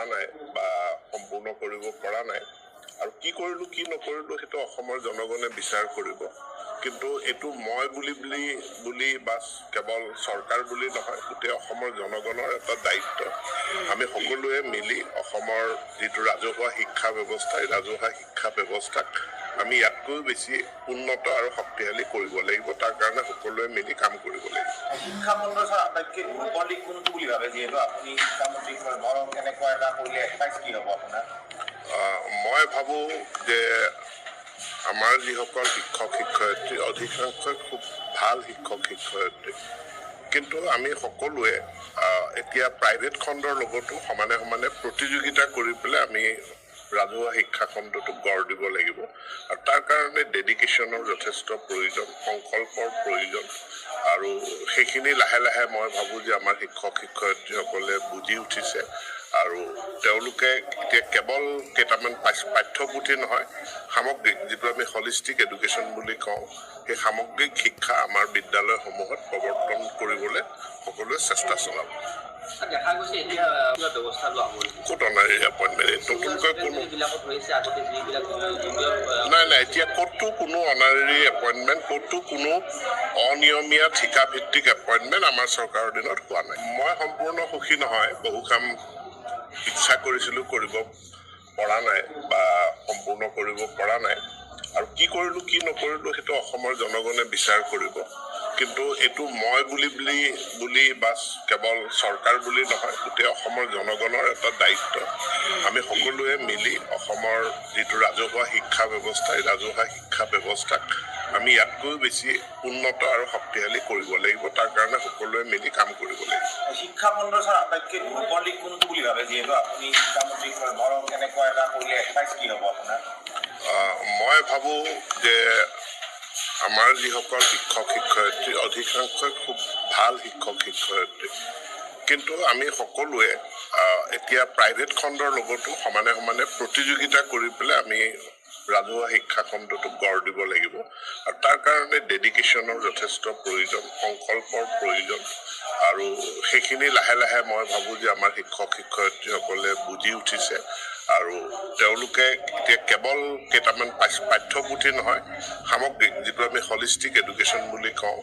পৰা নাই বা সম্পূৰ্ণ কৰিব পৰা নাই আৰু কি কৰিলো কি নকৰিলো সেইটো অসমৰ জনগণে বিচাৰ কৰিব কিন্তু এটো মই বুলি বাস কেৱল চৰকাৰ বুলি নহয় গোটেই অসমৰ জনগণৰ এটা দায়িত্ব আমি সকলোৱে মিলি অসমৰ যেটো ৰাজহুৱা শিক্ষা ব্যৱস্থাক আমি ইয়াতকৈ বেছি উন্নত আৰু শক্তিশালী কৰিব লাগিব তাৰ কাৰণে সকলোৱে মিলি কাম কৰিব লাগিব শিক্ষা খণ্ডৰ আটাইতকৈ দুৰ্বলী কোনটো বুলি ভাবে যেহেতু আপুনি শিক্ষামন্ত্ৰী ধৰক কেনেকুৱা এটা কৰিলে এডভাইচ কি হ'ব আপোনাৰ মই ভাবো যে আমাৰ যিসকল শিক্ষক শিক্ষয়িত্ৰী অধিকাংশই খুব ভাল শিক্ষক শিক্ষয়িত্ৰী কিন্তু আমি সকলোৱে এতিয়া প্ৰাইভেট খণ্ডৰ লগতো সমানে সমানে প্ৰতিযোগিতা কৰি পেলাই আমি ৰাজহুৱা শিক্ষা খণ্ডটোক গঢ় দিব লাগিব আৰু তাৰ কাৰণে ডেডিকেশ্যনৰ যথেষ্ট প্ৰয়োজন সংকল্পৰ প্ৰয়োজন আৰু সেইখিনি লাহে লাহে মই ভাবো যে আমাৰ শিক্ষক শিক্ষয়িত্ৰীসকলে বুজি উঠিছে আৰু তেওঁলোকে এতিয়া কেৱল কেইটামান পাঠ্যপুথি নহয় সামগ্ৰিক যেটো আমি হলিষ্টিক এডুকেশ্যন বুলি কওঁ সেই সামগ্ৰিক শিক্ষা আমাৰ বিদ্যালয়সমূহত প্ৰৱৰ্তন কৰিবলৈ সকলোৱে চেষ্টা চলাব দেখা গৈছে এতিয়া কিবা ব্যৱস্থা লোৱা হ'ব ক'ত অনাৰী এপইণ্টমেণ্ট নতুনকৈ কোনো নাই এতিয়া ক'তো কোনো অনাৰী এপইণ্টমেণ্ট ক'তো কোনো অনিয়মীয়া ঠিকাভিত্তিক এপইণ্টমেণ্ট আমাৰ চৰকাৰৰ দিনত হোৱা নাই মই সম্পূৰ্ণ সুখী নহয় বহু কাম ইচ্ছা কৰিছিলোঁ কৰিব পৰা নাই বা সম্পূৰ্ণ কৰিব পৰা নাই আৰু কি কৰিলো কি নকৰিলো সেইটো অসমৰ জনগণে বিচাৰ কৰিব কিন্তু এটো মই বুলি বাস কেৱল চৰকাৰ বুলি নহয় গোটেই অসমৰ জনগণৰ এটা দায়িত্ব আমি সকলোৱে মিলি অসমৰ যেটো ৰাজহুৱা শিক্ষা ব্যৱস্থাক আমি ইয়াতকৈ বেছি উন্নত আৰু শক্তিশালী কৰিব লাগিব তাৰ কাৰণে সকলোৱে মিলি কাম কৰিব লাগিব শিক্ষা খণ্ডৰ আটাইতকৈ দুৰ্বলী কোনটো বুলি ভাবে যেহেতু আপুনি শিক্ষামন্ত্ৰী ধৰক কেনেকুৱা এটা কৰিলে এডভাইচ কি হ'ব আপোনাৰ মই ভাবো যে আমাৰ যিসকল শিক্ষক শিক্ষয়িত্ৰী অধিকাংশই খুব ভাল শিক্ষক শিক্ষয়িত্ৰী কিন্তু আমি সকলোৱে এতিয়া প্ৰাইভেট খণ্ডৰ লগতো সমানে সমানে প্ৰতিযোগিতা কৰি পেলাই আমি ৰাজহুৱা শিক্ষা খণ্ডটোক গঢ় দিব লাগিব আৰু তাৰ কাৰণে ডেডিকেশ্যনৰ যথেষ্ট প্ৰয়োজন সংকল্পৰ প্ৰয়োজন আৰু সেইখিনি লাহে লাহে মই ভাবো যে আমাৰ শিক্ষক শিক্ষয়িত্ৰীসকলে বুজি উঠিছে আৰু তেওঁলোকে এতিয়া কেৱল কেইটামান পাঠ্যপুথি নহয় সামগ্ৰিক যেটো আমি হলিষ্টিক এডুকেশ্যন বুলি কওঁ